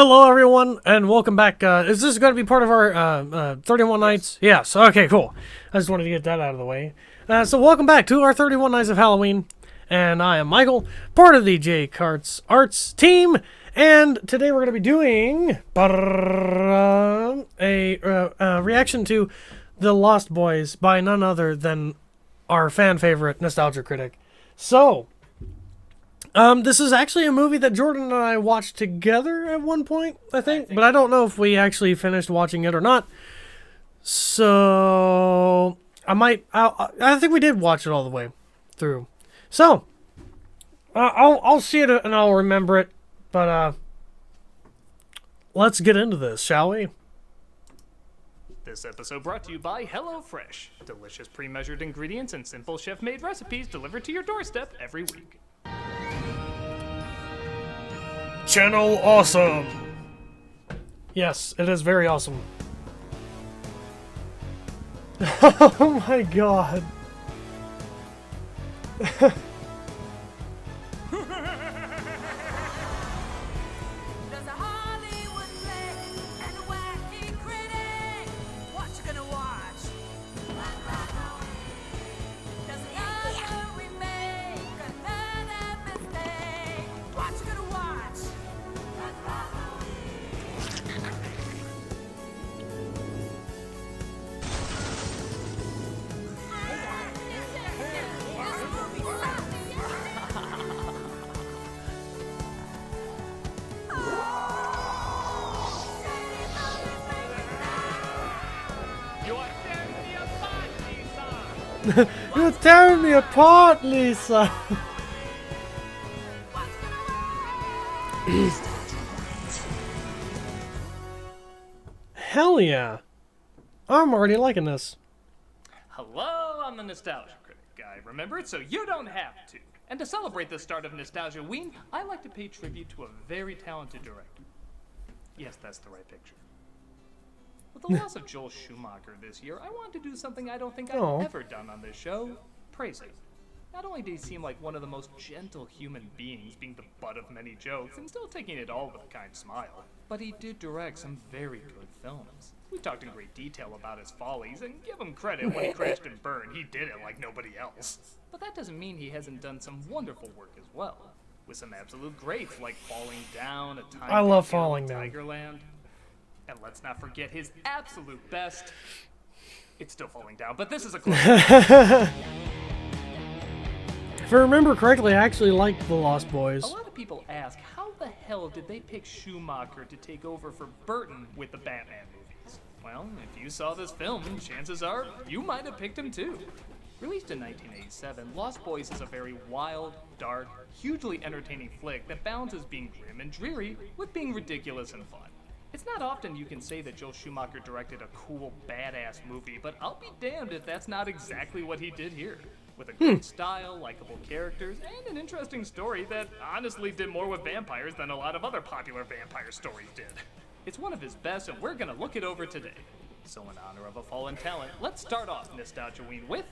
Hello, everyone, and welcome back. Is this going to be part of our 31 Nights? Yes. Okay, cool. I just wanted to get that out of the way. So welcome back to our 31 Nights of Halloween, and I am Michael, part of the J Carts Arts team, and today we're going to be doing a reaction to The Lost Boys by none other than our fan favorite, Nostalgia Critic. So, this is actually a movie that Jordan and I watched together at one point, I think. But I don't know if we actually finished watching it or not. So, I think we did watch it all the way through. So, I'll see it and I'll remember it. But, let's get into this, shall we? This episode brought to you by HelloFresh. Delicious pre-measured ingredients and simple chef-made recipes delivered to your doorstep every week. Channel awesome. Yes, it is very awesome. Oh my god. There's a Hollywood flick and a wacky critic. What you gonna watch? There's another remake, another mistake. What you gonna watch? You're tearing me apart, Lisa. Hell yeah. I'm already liking this. Hello, I'm the Nostalgia Critic guy. Remember it so you don't have to. And to celebrate the start of Nostalgia Ween, I like to pay tribute to a very talented director. Yes, that's the right picture. With the loss of Joel Schumacher this year, I wanted to do something I don't think I've ever done on this show. Praise him. Not only did he seem like one of the most gentle human beings, being the butt of many jokes, and still taking it all with a kind smile, but he did direct some very good films. We talked in great detail about his follies, and give him credit, when he crashed and burned, he did it like nobody else. But that doesn't mean he hasn't done some wonderful work as well, with some absolute greats like Falling Down, A Time I love to Kill, Falling Down. Tigerland. And let's not forget his absolute best. It's still falling down, but this is a close. If I remember correctly, I actually liked The Lost Boys. A lot of people ask, how the hell did they pick Schumacher to take over for Burton with the Batman movies? Well, if you saw this film, chances are you might have picked him too. Released in 1987, Lost Boys is a very wild, dark, hugely entertaining flick that balances being grim and dreary with being ridiculous and fun. It's not often you can say that Joel Schumacher directed a cool, badass movie, but I'll be damned if that's not exactly what he did here. With a great style, likable characters, and an interesting story that honestly did more with vampires than a lot of other popular vampire stories did. It's one of his best, and we're gonna look it over today. So in honor of a fallen talent, let's start off Nostalgia Ween with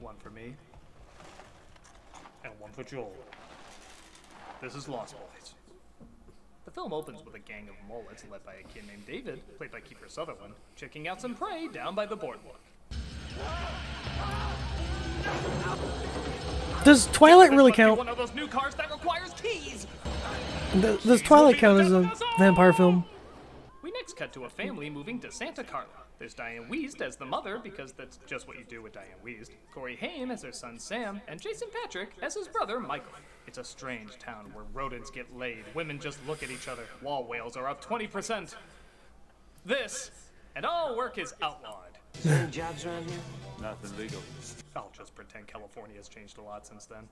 one for me, and one for Joel. This is Lost Boys. The film opens with a gang of mullets led by a kid named David, played by Kiefer Sutherland, checking out some prey down by the boardwalk. Does Twilight really count? One of those new cars that requires keys. Does Twilight count as a vampire film? We next cut to a family moving to Santa Carla. There's Diane Wiest as the mother, because that's just what you do with Diane Wiest, Corey Haim as her son Sam, and Jason Patrick as his brother Michael. It's a strange town where rodents get laid, women just look at each other, wall whales are up 20%. This, and all work is outlawed. Is there any jobs around here? Nothing legal. I'll just pretend California has changed a lot since then.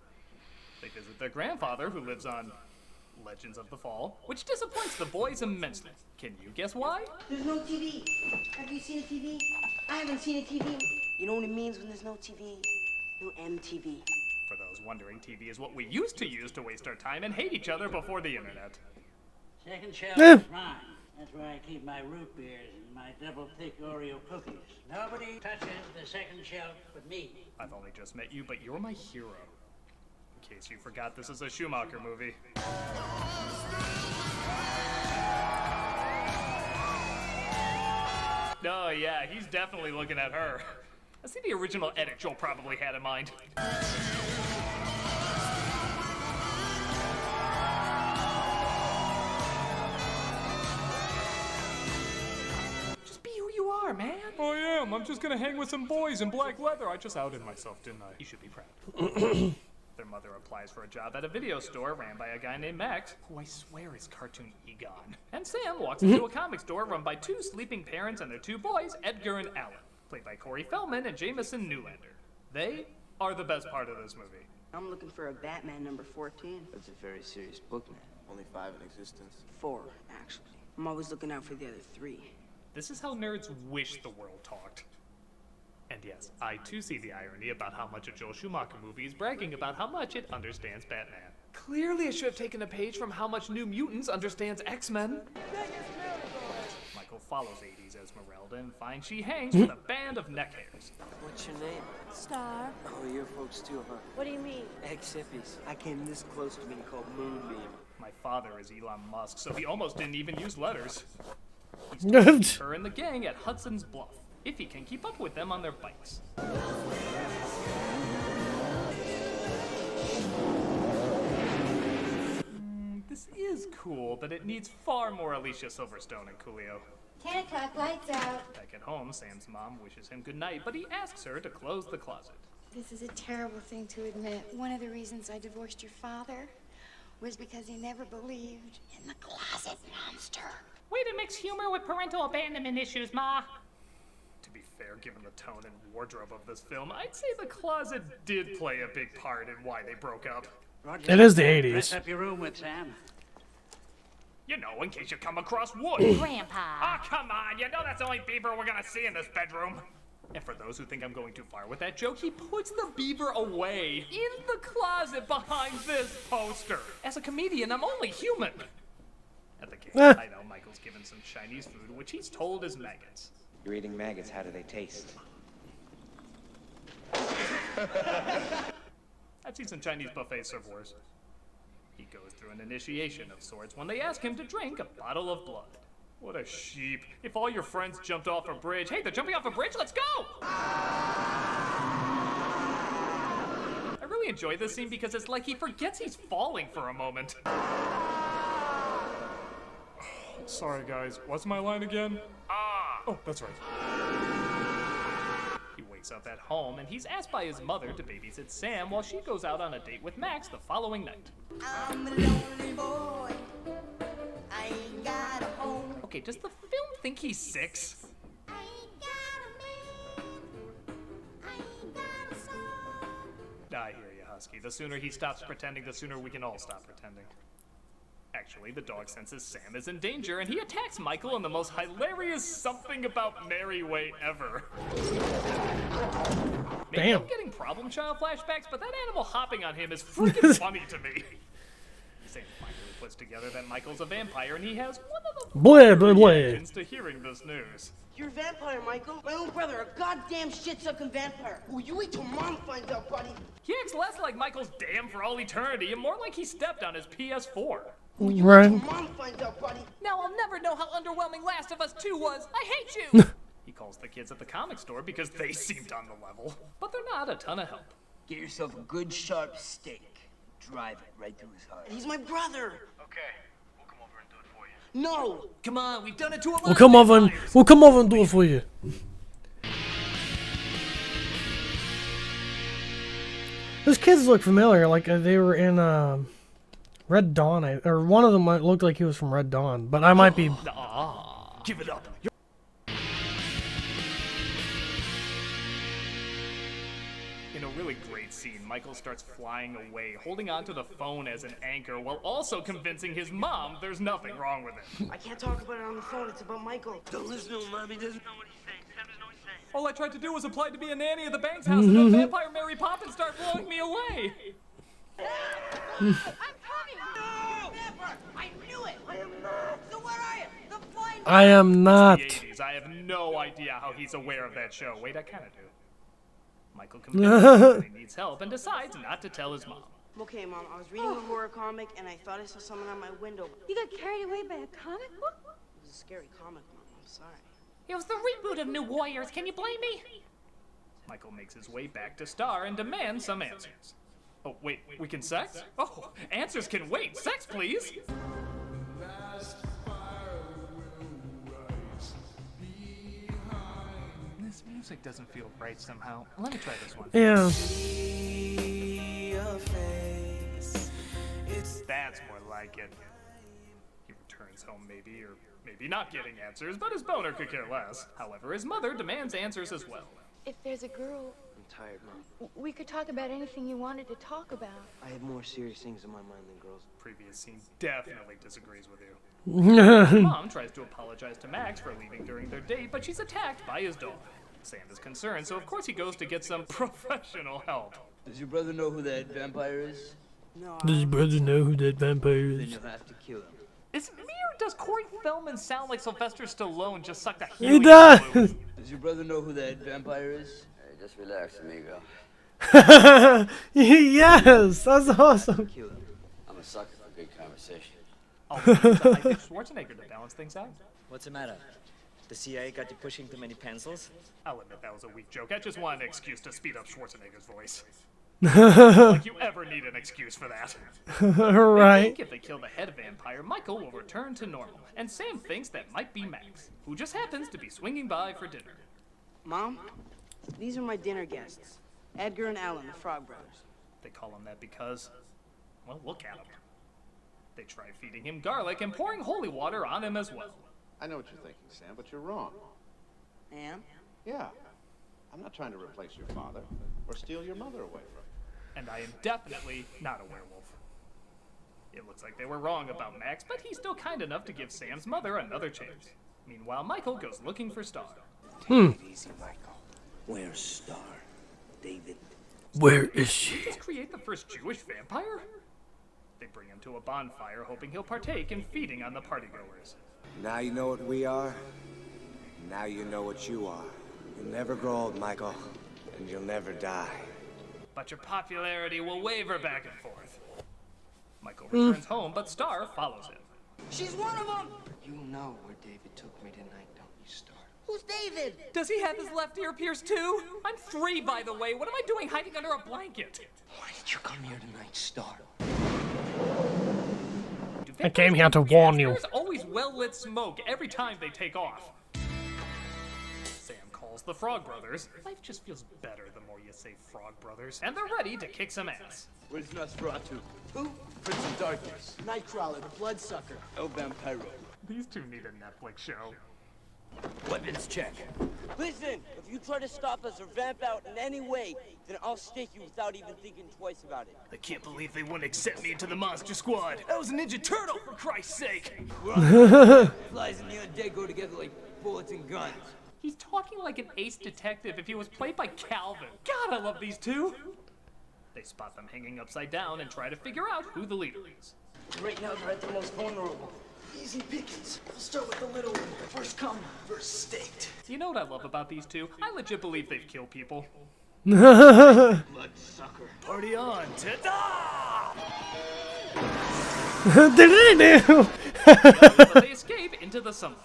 They visit their grandfather, who lives on Legends of the Fall, which disappoints the boys immensely. Can you guess why? There's no TV. Have you seen a TV? I haven't seen a TV. You know what it means when there's no TV? No MTV. For those wondering, TV is what we used to use to waste our time and hate each other before the internet. Second shelf is mine. That's where I keep my root beers and my double thick Oreo cookies. Nobody touches the second shelf but me. I've only just met you, but you're my hero. In case you forgot, this is a Schumacher movie. Oh yeah, he's definitely looking at her. I see the original edit Joel probably had in mind. Just be who you are, man. Oh, I am. I'm just gonna hang with some boys in black leather. I just outed myself, didn't I? You should be proud. Their mother applies for a job at a video store ran by a guy named Max, who I swear is cartoon Egon. And Sam walks into a comic store run by two sleeping parents and their two boys, Edgar and Alan, played by Corey Feldman and Jameson Newlander. They are the best part of this movie. I'm looking for a Batman number 14. That's a very serious book, man. Only 5 in existence. 4, actually. I'm always looking out for the other 3. This is how nerds wish the world talked. And yes, I too see the irony about how much a Joel Schumacher movie is bragging about how much it understands Batman. Clearly I should have taken a page from how much New Mutants understands X-Men. Michael follows 80s Esmeralda and finds she hangs with a band of neck hairs. What's your name? Star. Oh, you're folks too, huh? What do you mean? Ex-hippies. I came this close to being called Moonbeam. My father is Elon Musk, so he almost didn't even use letters. He's her and the gang at Hudson's Bluff, if he can keep up with them on their bikes. This is cool, but it needs far more Alicia Silverstone and Coolio. 10 o'clock, lights out. Back at home, Sam's mom wishes him goodnight, but he asks her to close the closet. This is a terrible thing to admit. One of the reasons I divorced your father was because he never believed in the closet monster. Way to mix humor with parental abandonment issues, Ma. To be fair, given the tone and wardrobe of this film, I'd say the closet did play a big part in why they broke up. Roger, It is the dress 80s. up your room with Sam. You know, in case you come across wood. Grandpa. Ah, come on, you know that's the only beaver we're gonna see in this bedroom. And for those who think I'm going too far with that joke, he puts the beaver away in the closet behind this poster. As a comedian, I'm only human. At the game, I know Michael's given some Chinese food, which he's told is maggots. You're eating maggots. How do they taste? I've seen some Chinese buffets serve worse. He goes through an initiation of sorts when they ask him to drink a bottle of blood. What a sheep. If all your friends jumped off a bridge, hey, they're jumping off a bridge, let's go! I really enjoy this scene because it's like he forgets he's falling for a moment. Sorry guys, what's my line again? Oh, that's right. He wakes up at home and he's asked by his mother to babysit Sam while she goes out on a date with Max the following night. I'm a lonely boy. I ain't got a home. Okay, does the film think he's 6? I ain't got a man. I ain't got a son. I hear you, Husky. The sooner he stops pretending, the sooner we can all stop pretending. Actually, the dog senses Sam is in danger, and he attacks Michael in the most hilarious something about Mary way ever. Maybe Damn. I'm getting problem child flashbacks, but that animal hopping on him is freaking funny to me. Sam finally puts together that Michael's a vampire, and he has one of the Blah, blah, blah. reactions to hearing this news. You're a vampire, Michael. My own brother, a goddamn shit-sucking vampire. Well, you wait till Mom finds out, buddy. He acts less like Michael's damn for all eternity, and more like he stepped on his PS4. Right. Mom finds out, buddy. Now I'll never know how underwhelming Last of Us 2 was. I hate you! He calls the kids at the comic store because they seemed on the level. But they're not a ton of help. Get yourself a good sharp steak. Drive it right through his heart. He's my brother. Okay, we'll come over and do it for you. No. Come on, we've done it to a lot We'll of come over and vampires. we'll come over and do it for you. Those kids look familiar, like they were in Red Dawn, or one of them might look like he was from Red Dawn, but I might be. Ah, give it up. In a really great scene, Michael starts flying away, holding onto the phone as an anchor, while also convincing his mom there's nothing wrong with it. I can't talk about it on the phone. It's about Michael. Don't listen to him, Mommy doesn't know what What he's saying, Sam doesn't know what he's saying. All I tried to do was apply to be a nanny at the Banks house, and then Vampire Mary Poppins start blowing me away. I'm coming. No. Never. I knew it. I am not. So where are you? The flying. I am not. The 80s. I have no idea how he's aware of that show. Wait, I kind of do. Michael convinces him that he needs help and decides not to tell his mom. Okay, Mom. I was reading a horror comic and I thought I saw someone on my window. You got carried away by a comic book? It was a scary comic, Mom. I'm sorry. It was the reboot of New Warriors. Can you blame me? Michael makes his way back to Star and demands some answers. Oh, wait, we can sex? Oh, answers can wait. Sex, please. This music doesn't feel right somehow. Let me try this one. Yeah. That's more like it. He returns home maybe, or maybe not getting answers, but his boner could care less. However, his mother demands answers as well. If there's a girl, I'm tired, Mom. we could talk about anything you wanted to talk about. I have more serious things on my mind than girls. Previous scene definitely disagrees with you. Mom tries to apologize to Max for leaving during their date, but she's attacked by his dog. Sam is concerned, so of course he goes to get some professional help. Does your brother know who that vampire is? No, Does your brother know who that vampire Then is? you'll have to kill him. Is it me or does Corey Feldman sound like Sylvester Stallone just sucked a He helium does! balloon? Does your brother know who that vampire is? Hey, just relax, amigo. Yes! That's awesome. Kill him. I'm a sucker for good conversation. I'll use the high-pitched Schwarzenegger to balance things out. What's the matter? The CIA got you pushing too many pencils? I'll admit that was a weak joke. I just wanted an excuse to speed up Schwarzenegger's voice. Like you ever need an excuse for that. They Right. think if they kill the head vampire, Michael will return to normal. And Sam thinks that might be Max, who just happens to be swinging by for dinner. Mom, these are my dinner guests. Edgar and Alan, the Frog Brothers. They call him that because, well, look at him. They try feeding him garlic and pouring holy water on him as well. I know what you're thinking, Sam, but you're wrong. Am? Yeah. I'm not trying to replace your father or steal your mother away from you. And I am definitely not a werewolf. It looks like they were wrong about Max, but he's still kind enough to give Sam's mother another chance. Meanwhile, Michael goes looking for Star. Take it easy, Michael. Where's Star? David. Where is she? Just create the first Jewish vampire? They bring him to a bonfire, hoping he'll partake in feeding on the partygoers. Now you know what we are. Now you know what you are. You'll never grow old, Michael, and you'll never die. But your popularity will waver back and forth. Michael returns home, but Star follows him. She's one of them! You know where David took me tonight, don't you, Star? Who's David? Does he have his left ear pierced too? I'm 3, by the way. What am I doing hiding under a blanket? Why did you come here tonight, Star? I came here to warn you. There's always well-lit smoke every time they take off. Sam calls the Frog Brothers. Life just feels better the more you say Frog Brothers. And they're ready to kick some ass. Where's Nosferatu? Who? Prince of Darkness. Nightcrawler, the Bloodsucker. El Vampiro. These two need a Netflix show. Weapons check. Listen, if you try to stop us or vamp out in any way, then I'll stake you without even thinking twice about it. I can't believe they wouldn't accept me into the Monster Squad. That was a Ninja Turtle, for Christ's sake. Flies and the undead go together like bullets and guns. He's talking like an ace detective if he was played by Calvin. God, I love these two. They spot them hanging upside down and try to figure out who the leader is. Right now, they're at the most vulnerable. Easy pickings. I'll start with the little one. First come, first staked. You know what I love about these two? I legit believe they've killed people. Bloodsucker. Party on, ta-da! But they escape into the sunlight.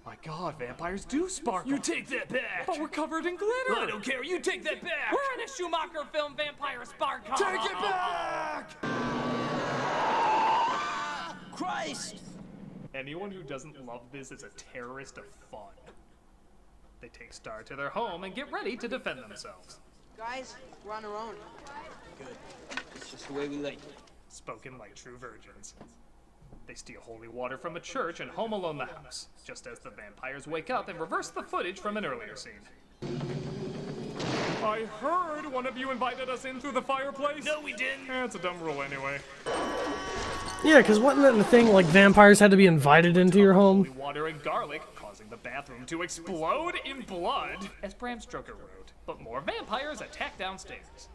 My God, vampires do sparkle. You take that back. But we're covered in glitter. I don't care. You take that back. We're in a Schumacher film, Vampire Sparkle. Take it back! Christ! Anyone who doesn't love this is a terrorist of fun. They take Star to their home and get ready to defend themselves. Guys, we're on our own. Good. It's just the way we like it. Spoken like true virgins. They steal holy water from a church and home alone the house, just as the vampires wake up and reverse the footage from an earlier scene. I heard one of you invited us in through the fireplace. No, we didn't. It's a dumb rule anyway. Yeah, because wasn't that the thing, like, vampires had to be invited into your home? Holy water and garlic, causing the bathroom to explode in blood, as Bram Stoker wrote. But more vampires attack downstairs.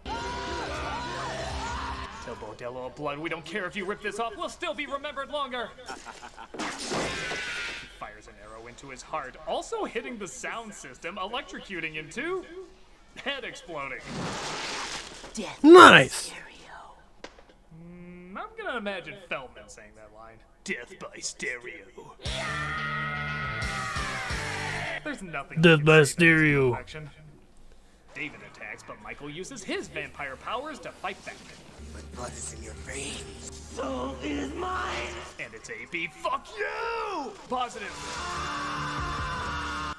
Tell Bordello of Blood we don't care if you rip this off, we'll still be remembered longer. He fires an arrow into his heart, also hitting the sound system, electrocuting him too. Head exploding. Nice! I'm gonna imagine Feldman saying that line. Death by stereo. There's nothing. Death you by can say that stereo. isn't perfection. David attacks, but Michael uses his vampire powers to fight back. But blood is in your veins. So it is mine. And it's AP fuck you! Positive.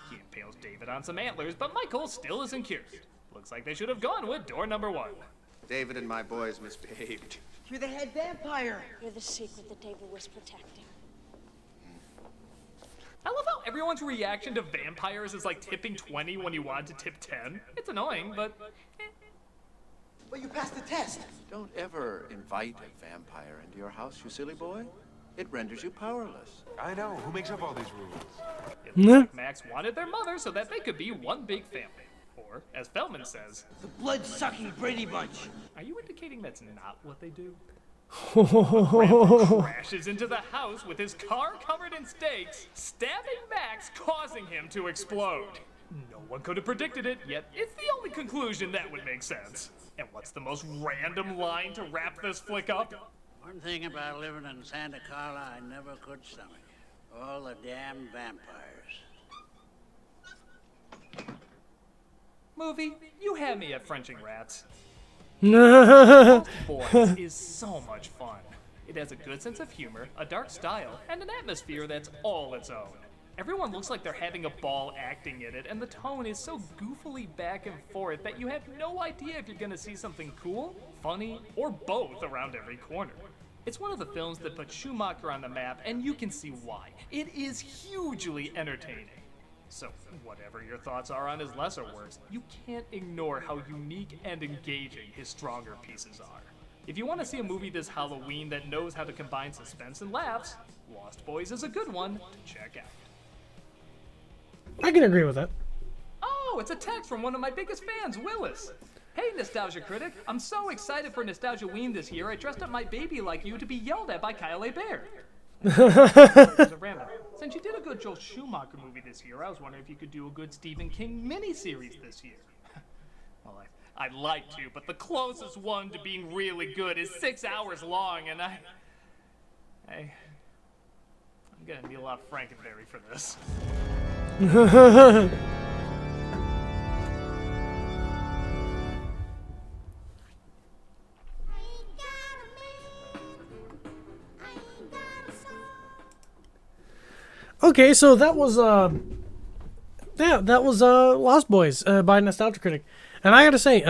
He impales David on some antlers, but Michael still isn't cured. Looks like they should have gone with door number 1. David and my boys misbehaved. You're the head vampire. You're the secret that David was protecting. I love how everyone's reaction to vampires is like tipping 20 when you want to tip 10. It's annoying, but Well, you passed the test. Don't ever invite a vampire into your house, you silly boy. It renders you powerless. I know. Who makes up all these rules? it looks like Max wanted their mother so that they could be one big family. Or, as Feldman says, The blood-sucking Brady Bunch. are you indicating that's not what they do? Grandpa Oh. crashes into the house with his car covered in steaks, stabbing Max, causing him to explode. No one could have predicted it, yet it's the only conclusion that would make sense. And what's the most random line to wrap this flick up? One thing about living in Santa Carla I never could stomach. All the damn vampires. Movie, you had me at Frenching rats. No. Boys is so much fun. It has a good sense of humor, a dark style, and an atmosphere that's all its own. Everyone looks like they're having a ball acting in it, and the tone is so goofily back and forth that you have no idea if you're gonna see something cool, funny, or both around every corner. It's one of the films that put Schumacher on the map, and you can see why. It is hugely entertaining. So, whatever your thoughts are on his lesser works, you can't ignore how unique and engaging his stronger pieces are. If you want to see a movie this Halloween that knows how to combine suspense and laughs, Lost Boys is a good one to check out. I can agree with that. Oh, it's a text from one of my biggest fans, Willis. Hey, Nostalgia Critic. I'm so excited for Nostalgia Ween this year, I dressed up my baby like you to be yelled at by Kyle A. Bear. Since you did a good Joel Schumacher movie this year, I was wondering if you could do a good Stephen King miniseries this year. Well, I'd like to, but the closest one to being really good is 6 hours long, and I'm gonna need a lot of Frankenberry for this. Okay, so that was Lost Boys by Nostalgia Critic, and I gotta say,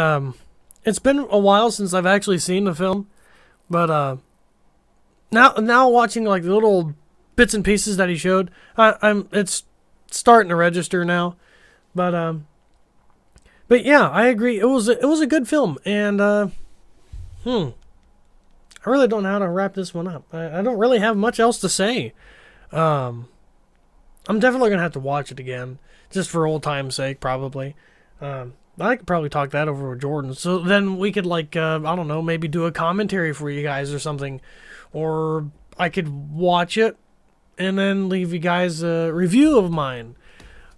it's been a while since I've actually seen the film, but now watching like the little bits and pieces that he showed, it's starting to register now, but yeah, I agree. It was a good film, and I really don't know how to wrap this one up. I don't really have much else to say. I'm definitely going to have to watch it again, just for old time's sake, probably. I could probably talk that over with Jordan. So then we could, like, I don't know, maybe do a commentary for you guys or something. Or I could watch it and then leave you guys a review of mine.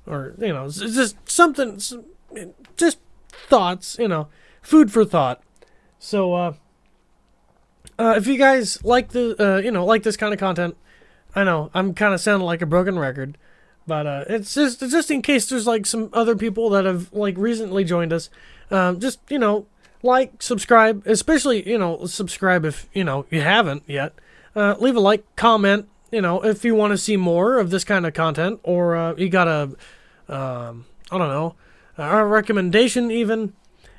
Or, you know, just something, just thoughts, you know, food for thought. So, if you guys like like this kind of content, I know I'm kind of sounding like a broken record, but it's just in case there's like some other people that have like recently joined us. Just like, subscribe, especially subscribe if you haven't yet. Leave a like, comment, if you want to see more of this kind of content, or you got I don't know, a recommendation even.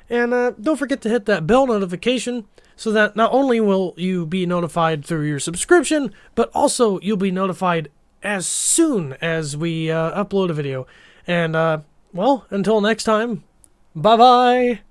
And don't forget to hit that bell notification so that not only will you be notified through your subscription, but also you'll be notified as soon as we upload a video. And, well, until next time, bye-bye!